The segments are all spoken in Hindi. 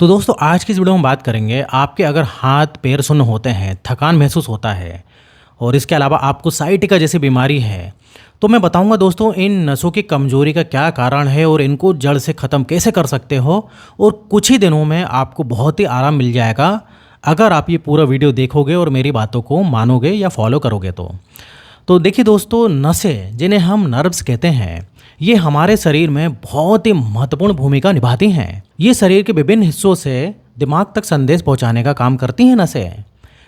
तो दोस्तों आज की इस वीडियो में बात करेंगे आपके अगर हाथ पैर सुन्न होते हैं, थकान महसूस होता है और इसके अलावा आपको साइटिका जैसी बीमारी है, तो मैं बताऊंगा दोस्तों इन नसों की कमजोरी का क्या कारण है और इनको जड़ से ख़त्म कैसे कर सकते हो। और कुछ ही दिनों में आपको बहुत ही आराम मिल जाएगा अगर आप ये पूरा वीडियो देखोगे और मेरी बातों को मानोगे या फॉलो करोगे तो देखिए दोस्तों, नसें जिन्हें हम नर्व्स कहते हैं, ये हमारे शरीर में बहुत ही महत्वपूर्ण भूमिका निभाती हैं। ये शरीर के विभिन्न हिस्सों से दिमाग तक संदेश पहुंचाने का काम करती हैं, नसें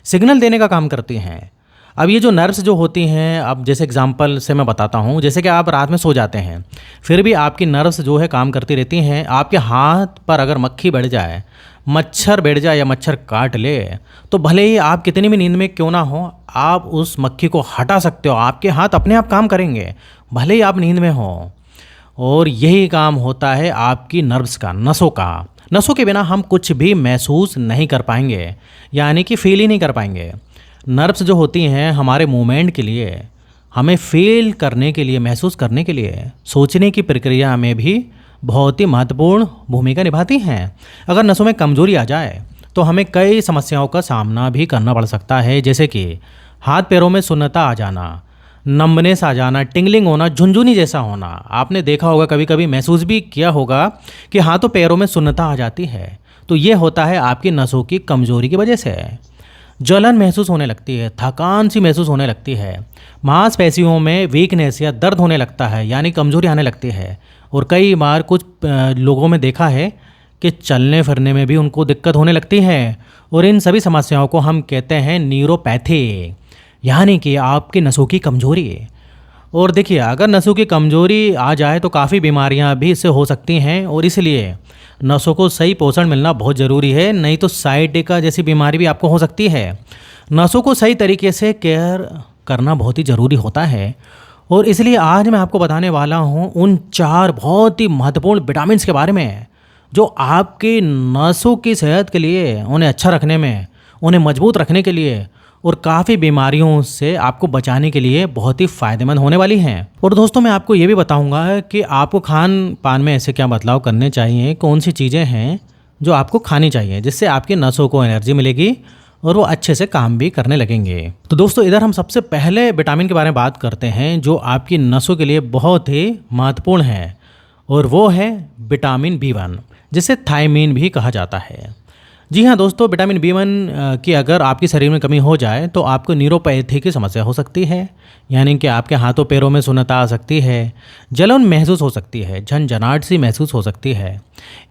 सिग्नल देने का काम करती हैं। अब ये जो नर्व्स जो होती हैं, अब जैसे एग्जांपल से मैं बताता हूँ, जैसे कि आप रात में सो जाते हैं, फिर भी आपकी नर्व्स जो है काम करती रहती हैं। आपके हाथ पर अगर मक्खी बैठ जाए, मच्छर बैठ जाए या मच्छर काट ले, तो भले ही आप कितनी भी नींद में क्यों ना हो, आप उस मक्खी को हटा सकते हो। आपके हाथ अपने आप काम करेंगे भले ही आप नींद में हो। और यही काम होता है आपकी नर्व्स का, नसों का। नसों के बिना हम कुछ भी महसूस नहीं कर पाएंगे, यानी कि फील ही नहीं कर पाएंगे। नर्व्स जो होती हैं हमारे मूवमेंट के लिए, हमें फील करने के लिए, महसूस करने के लिए, सोचने की प्रक्रिया में भी बहुत ही महत्वपूर्ण भूमिका निभाती हैं। अगर नसों में कमजोरी आ जाए तो हमें कई समस्याओं का सामना भी करना पड़ सकता है, जैसे कि हाथ पैरों में सुन्नता आ जाना, नंबनेस आ जाना, टिंगलिंग होना, झुनझुनी जैसा होना। आपने देखा होगा, कभी कभी महसूस भी किया होगा कि हाथों पैरों में सुन्नता आ जाती है, तो ये होता है आपकी नसों की कमजोरी की वजह से। जलन महसूस होने लगती है, थकान सी महसूस होने लगती है, मांसपेशियों में वीकनेस या दर्द होने लगता है, यानी कमजोरी आने लगती है। और कई बार कुछ लोगों में देखा है कि चलने फिरने में भी उनको दिक्कत होने लगती है। और इन सभी समस्याओं को हम कहते हैं न्यूरोपैथी, यानी कि आपकी नसों की कमजोरी। और देखिए, अगर नसों की कमजोरी आ जाए तो काफ़ी बीमारियां भी इससे हो सकती हैं, और इसलिए नसों को सही पोषण मिलना बहुत ज़रूरी है, नहीं तो साइटिका जैसी बीमारी भी आपको हो सकती है। नसों को सही तरीके से केयर करना बहुत ही ज़रूरी होता है। और इसलिए आज मैं आपको बताने वाला हूँ उन 4 बहुत ही महत्वपूर्ण विटामिन्स के बारे में, जो आपके नसों की सेहत के लिए, उन्हें अच्छा रखने में, उन्हें मजबूत रखने के लिए और काफ़ी बीमारियों से आपको बचाने के लिए बहुत ही फ़ायदेमंद होने वाली हैं। और दोस्तों, मैं आपको ये भी बताऊंगा कि आपको खान पान में ऐसे क्या बदलाव करने चाहिए, कौन सी चीज़ें हैं जो आपको खानी चाहिए, जिससे आपकी नसों को एनर्जी मिलेगी और वो अच्छे से काम भी करने लगेंगे। तो दोस्तों, इधर हम सबसे पहले विटामिन के बारे में बात करते हैं जो आपकी नसों के लिए बहुत ही महत्वपूर्ण है, और वो है विटामिन B1, जिसे थायमीन भी कहा जाता है। जी हाँ दोस्तों, विटामिन B1 की अगर आपके शरीर में कमी हो जाए तो आपको न्यूरोपैथी की समस्या हो सकती है, यानी कि आपके हाथों पैरों में सुन्नता आ सकती है, जलन महसूस हो सकती है, झंझनाहट सी महसूस हो सकती है।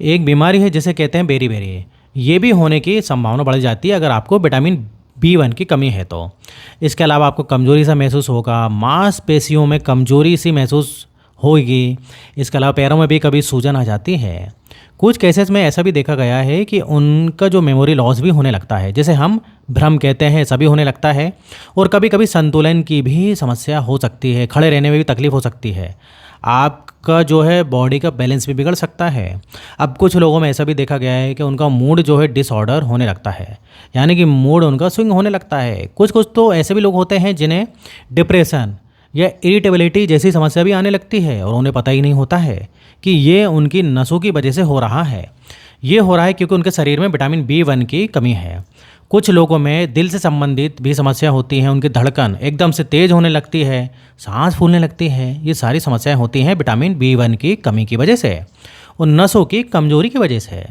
एक बीमारी है जिसे कहते हैं बेरी, ये भी होने की संभावना बढ़ जाती है अगर आपको विटामिन B1 की कमी है तो। इसके अलावा आपको कमजोरी सा महसूस होगा, मांसपेशियों में कमजोरी सी महसूस होगी। इसके अलावा पैरों में भी कभी सूजन आ जाती है। कुछ केसेस में ऐसा भी देखा गया है कि उनका जो मेमोरी लॉस भी होने लगता है, जिसे हम भ्रम कहते हैं, सभी होने लगता है। और कभी कभी संतुलन की भी समस्या हो सकती है, खड़े रहने में भी तकलीफ हो सकती है। आपका जो है बॉडी का बैलेंस भी बिगड़ सकता है। अब कुछ लोगों में ऐसा भी देखा गया है कि उनका मूड जो है डिसऑर्डर होने लगता है, यानी कि मूड उनका स्विंग होने लगता है। कुछ तो ऐसे भी लोग होते हैं जिन्हें डिप्रेशन या इरिटेबिलिटी जैसी समस्या भी आने लगती है, और उन्हें पता ही नहीं होता है कि ये उनकी नसों की वजह से हो रहा है। ये हो रहा है क्योंकि उनके शरीर में विटामिन B1 की कमी है। कुछ लोगों में दिल से संबंधित भी समस्या होती हैं, उनकी धड़कन एकदम से तेज होने लगती है, सांस फूलने लगती है। ये सारी समस्याएं होती हैं विटामिन B1 की कमी की वजह से और नसों की कमजोरी की वजह से।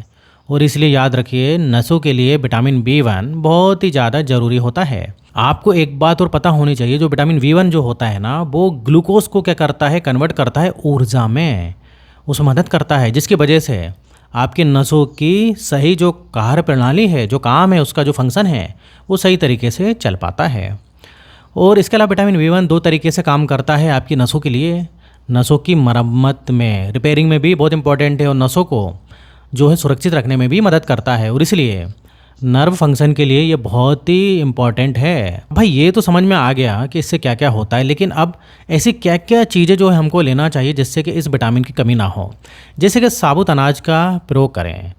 और इसलिए याद रखिए, नसों के लिए विटामिन B1 बहुत ही ज़्यादा ज़रूरी होता है। आपको एक बात और पता होनी चाहिए, जो विटामिन B1 जो होता है ना, वो ग्लूकोज को क्या करता है, कन्वर्ट करता है ऊर्जा में, उसमें मदद करता है, जिसकी वजह से आपकी नसों की सही जो कार्य प्रणाली है, जो काम है, उसका जो फंक्शन है, वो सही तरीके से चल पाता है। और इसके अलावा विटामिन B1 2 तरीके से काम करता है आपकी नसों के लिए। नसों की मरम्मत में, रिपेयरिंग में भी बहुत इंपॉर्टेंट है, और नसों को जो है सुरक्षित रखने में भी मदद करता है। और इसलिए नर्व फंक्शन के लिए ये बहुत ही इम्पॉर्टेंट है। भाई ये तो समझ में आ गया कि इससे क्या क्या होता है, लेकिन अब ऐसी क्या क्या चीज़ें जो है हमको लेना चाहिए जिससे कि इस विटामिन की कमी ना हो। जैसे कि साबुत अनाज का प्रयोग करें,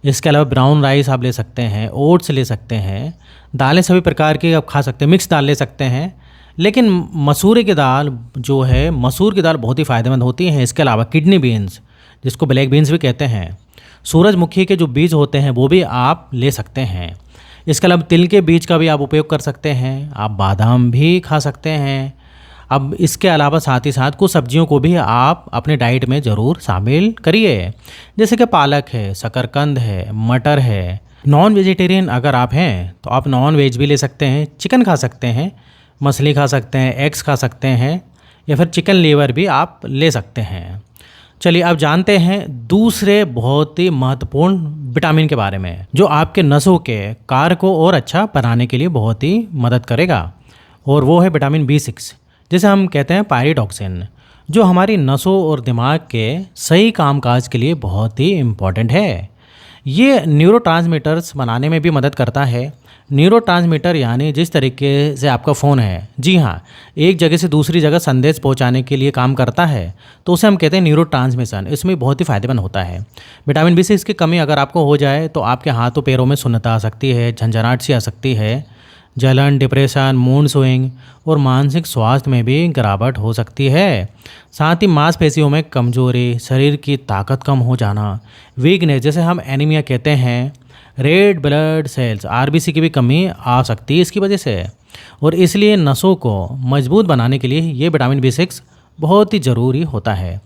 इसके अलावा ब्राउन राइस आप ले सकते हैं, ओट्स ले सकते हैं, दालें सभी प्रकार की आप खा सकते हैं, मिक्स दाल ले सकते हैं। लेकिन मसूर की दाल जो है, मसूर की दाल बहुत ही फ़ायदेमंद होती है। इसके अलावा किडनी बीन्स, जिसको ब्लैक बीन्स भी कहते हैं, सूरजमुखी के जो बीज होते हैं वो भी आप ले सकते हैं। इसके अलावा तिल के बीज का भी आप उपयोग कर सकते हैं, आप बादाम भी खा सकते हैं। अब इसके अलावा साथ ही साथ कुछ सब्जियों को भी आप अपने डाइट में ज़रूर शामिल करिए, जैसे कि पालक है, शकरकंद है, मटर है। नॉन वेजिटेरियन अगर आप हैं तो आप नॉन वेज भी ले सकते हैं, चिकन खा सकते हैं, मछली खा सकते हैं, एग्स खा सकते हैं, या फिर चिकन लीवर भी आप ले सकते हैं। चलिए अब जानते हैं दूसरे बहुत ही महत्वपूर्ण विटामिन के बारे में, जो आपके नसों के कार्य को और अच्छा बनाने के लिए बहुत ही मदद करेगा, और वो है विटामिन B6, जिसे हम कहते हैं पायरिडॉक्सिन, जो हमारी नसों और दिमाग के सही कामकाज के लिए बहुत ही इम्पॉर्टेंट है। ये न्यूरोट्रांसमीटर्स बनाने में भी मदद करता है। न्यूरोट्रांसमीटर यानी जिस तरीके से आपका फ़ोन है, जी हाँ, एक जगह से दूसरी जगह संदेश पहुंचाने के लिए काम करता है, तो उसे हम कहते हैं न्यूरोट्रांसमिशन। इसमें बहुत ही फ़ायदेमंद होता है। विटामिन B6 की कमी अगर आपको हो जाए तो आपके हाथों पैरों में सुन्नता आ सकती है, झंझनाहट सी आ सकती है, जलन, डिप्रेशन, मूड स्विंग और मानसिक स्वास्थ्य में भी गिरावट हो सकती है। साथ ही मांसपेशियों में कमजोरी, शरीर की ताकत कम हो जाना, वीकनेस, जैसे हम एनीमिया कहते हैं, रेड ब्लड सेल्स RBC की भी कमी आ सकती है इसकी वजह से। और इसलिए नसों को मजबूत बनाने के लिए ये विटामिन B6 बहुत ही ज़रूरी होता है।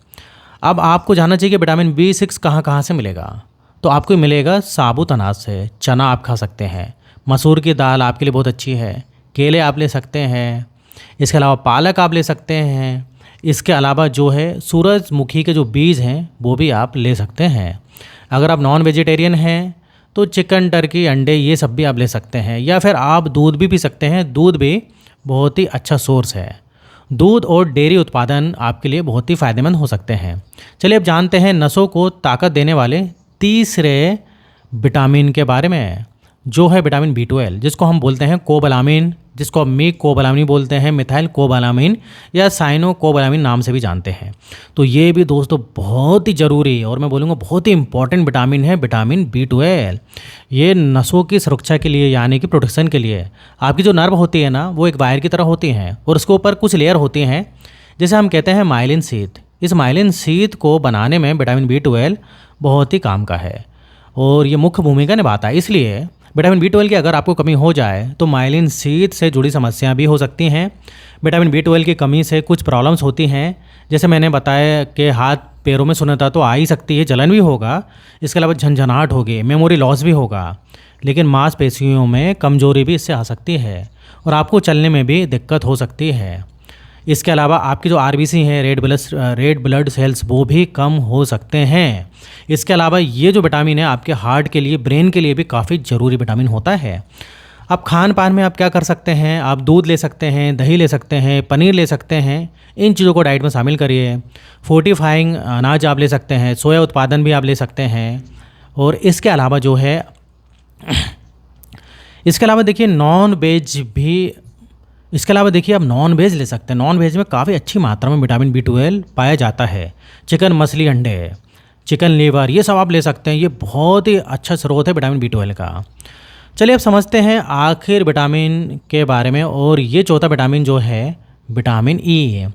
अब आपको जानना चाहिए कि विटामिन B6 कहाँ कहाँ से मिलेगा। तो आपको मिलेगा साबुत अनाज से, चना आप खा सकते हैं, मसूर की दाल आपके लिए बहुत अच्छी है, केले आप ले सकते हैं, इसके अलावा पालक आप ले सकते हैं। इसके अलावा जो है सूरजमुखी के जो बीज हैं वो भी आप ले सकते हैं। अगर आप नॉन वेजिटेरियन हैं तो चिकन, टर्की, अंडे ये सब भी आप ले सकते हैं, या फिर आप दूध भी पी सकते हैं। दूध भी बहुत ही अच्छा सोर्स है। दूध और डेयरी उत्पादन आपके लिए बहुत ही फ़ायदेमंद हो सकते हैं। चलिए अब जानते हैं नसों को ताकत देने वाले तीसरे विटामिन के बारे में, जो है विटामिन B12, जिसको हम बोलते हैं कोबालामिन, जिसको हम कोबालामिन बोलते हैं, मिथाइल कोबालामिन या साइनो कोबालामिन नाम से भी जानते हैं। तो ये भी दोस्तों बहुत ही ज़रूरी और मैं बोलूँगा बहुत ही इंपॉर्टेंट विटामिन है, विटामिन B12। ये नसों की सुरक्षा के लिए यानी कि प्रोटेक्शन के लिए, आपकी जो नर्व होती है ना वो एक वायर की तरह होती हैं और उसके ऊपर कुछ लेयर होती हैं जिसे हम कहते हैं माइलिन शीथ। इस माइलिन शीथ को बनाने में विटामिन B12 बहुत ही काम का है और ये मुख्य भूमिका निभाता है। इसलिए विटामिन B12 की अगर आपको कमी हो जाए तो माइलिन शीथ से जुड़ी समस्याएं भी हो सकती हैं। विटामिन B12 की कमी से कुछ प्रॉब्लम्स होती हैं, जैसे मैंने बताया कि हाथ पैरों में सुन्नता तो आ ही सकती है, जलन भी होगा, इसके अलावा झंझनाहट होगी, मेमोरी लॉस भी होगा, लेकिन मांसपेशियों में कमजोरी भी इससे आ सकती है और आपको चलने में भी दिक्कत हो सकती है। इसके अलावा आपकी जो RBC है, रेड ब्लड सेल्स, वो भी कम हो सकते हैं। इसके अलावा ये जो विटामिन है आपके हार्ट के लिए, ब्रेन के लिए भी काफ़ी ज़रूरी विटामिन होता है। अब खान पान में आप क्या कर सकते हैं, आप दूध ले सकते हैं, दही ले सकते हैं, पनीर ले सकते हैं। इन चीज़ों को डाइट में शामिल करिए। फोर्टिफाइंग अनाज आप ले सकते हैं, सोया उत्पादन भी आप ले सकते हैं। और इसके अलावा जो है इसके अलावा देखिए आप नॉन वेज ले सकते हैं। नॉन वेज में काफ़ी अच्छी मात्रा में विटामिन B12 पाया जाता है। चिकन, मछली, अंडे, चिकन लीवर, ये सब आप ले सकते हैं। ये बहुत ही अच्छा स्रोत है विटामिन B12 का। चलिए अब समझते हैं आखिर विटामिन के बारे में, और ये चौथा विटामिन जो है विटामिन E है।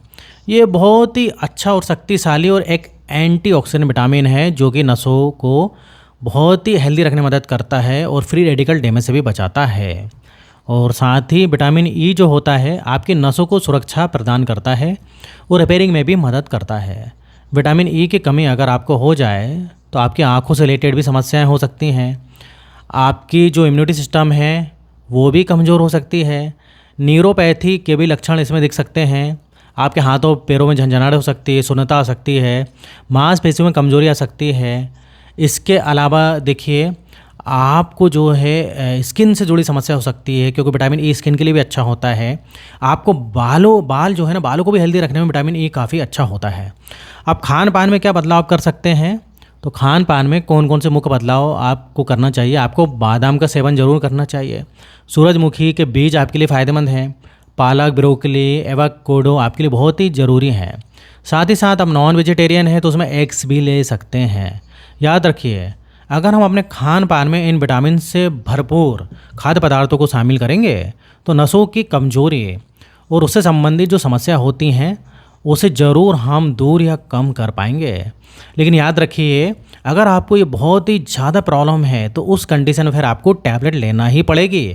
ये बहुत ही अच्छा और शक्तिशाली और एक एंटीऑक्सीडेंट विटामिन है जो कि नसों को बहुत ही हेल्दी रखने में मदद करता है और फ्री रेडिकल डैमेज से भी बचाता है। और साथ ही विटामिन E जो होता है आपकी नसों को सुरक्षा प्रदान करता है और रिपेयरिंग में भी मदद करता है। विटामिन E की कमी अगर आपको हो जाए तो आपकी आँखों से रिलेटेड भी समस्याएं हो सकती हैं। आपकी जो इम्यूनिटी सिस्टम है वो भी कमज़ोर हो सकती है। न्यूरोपैथी के भी लक्षण इसमें दिख सकते हैं। आपके हाथों पैरों में झंझनाहट हो सकती है, सुन्नता आ सकती है, मांसपेशियों में कमजोरी आ सकती है। इसके अलावा देखिए आपको जो है स्किन से जुड़ी समस्या हो सकती है, क्योंकि विटामिन E स्किन के लिए भी अच्छा होता है। आपको बाल जो है ना, बालों को भी हेल्दी रखने में विटामिन E काफ़ी अच्छा होता है। अब खान पान में क्या बदलाव कर सकते हैं, तो खान पान में कौन कौन से मुख्य बदलाव आपको करना चाहिए। आपको बादाम का सेवन ज़रूर करना चाहिए। सूरजमुखी के बीज आपके लिए फ़ायदेमंद हैं। पालक, ब्रोकली, एवोकाडो आपके लिए बहुत ही ज़रूरी हैं। साथ ही साथ आप नॉन वेजिटेरियन हैं तो उसमें एग्स भी ले सकते हैं। याद रखिए, अगर हम अपने खान पान में इन विटामिन से भरपूर खाद्य पदार्थों को शामिल करेंगे तो नसों की कमजोरी और उससे संबंधित जो समस्या होती हैं उसे ज़रूर हम दूर या कम कर पाएंगे। लेकिन याद रखिए, अगर आपको ये बहुत ही ज़्यादा प्रॉब्लम है तो उस कंडीशन में फिर आपको टैबलेट लेना ही पड़ेगी,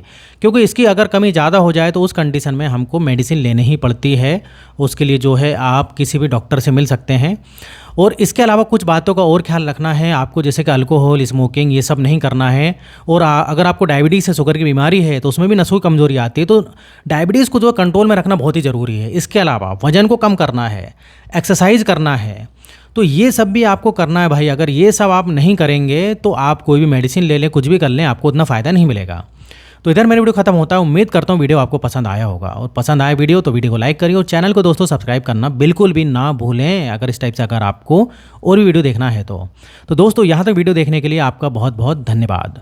क्योंकि इसकी अगर कमी ज़्यादा हो जाए तो उस कंडीशन में हमको मेडिसिन लेनी ही पड़ती है। उसके लिए जो है आप किसी भी डॉक्टर से मिल सकते हैं। और इसके अलावा कुछ बातों का और ख्याल रखना है आपको, जैसे कि अल्कोहल, स्मोकिंग, ये सब नहीं करना है। और अगर आपको डायबिटीज़ से शुगर की बीमारी है तो उसमें भी नसों की कमजोरी आती है, तो डायबिटीज़ को जो कंट्रोल में रखना बहुत ही ज़रूरी है। इसके अलावा वज़न को कम करना है, एक्सरसाइज करना है, तो ये सब भी आपको करना है भाई। अगर ये सब आप नहीं करेंगे तो आप कोई भी मेडिसिन ले लें, कुछ भी कर लें, आपको उतना फ़ायदा नहीं मिलेगा। तो इधर मेरी वीडियो खत्म होता है। उम्मीद करता हूँ वीडियो आपको पसंद आया होगा, और पसंद आया वीडियो तो वीडियो को लाइक करिए और चैनल को दोस्तों सब्सक्राइब करना बिल्कुल भी ना भूलें, अगर इस टाइप से अगर आपको और भी वीडियो देखना है तो दोस्तों यहाँ तक वीडियो देखने के लिए आपका बहुत बहुत धन्यवाद।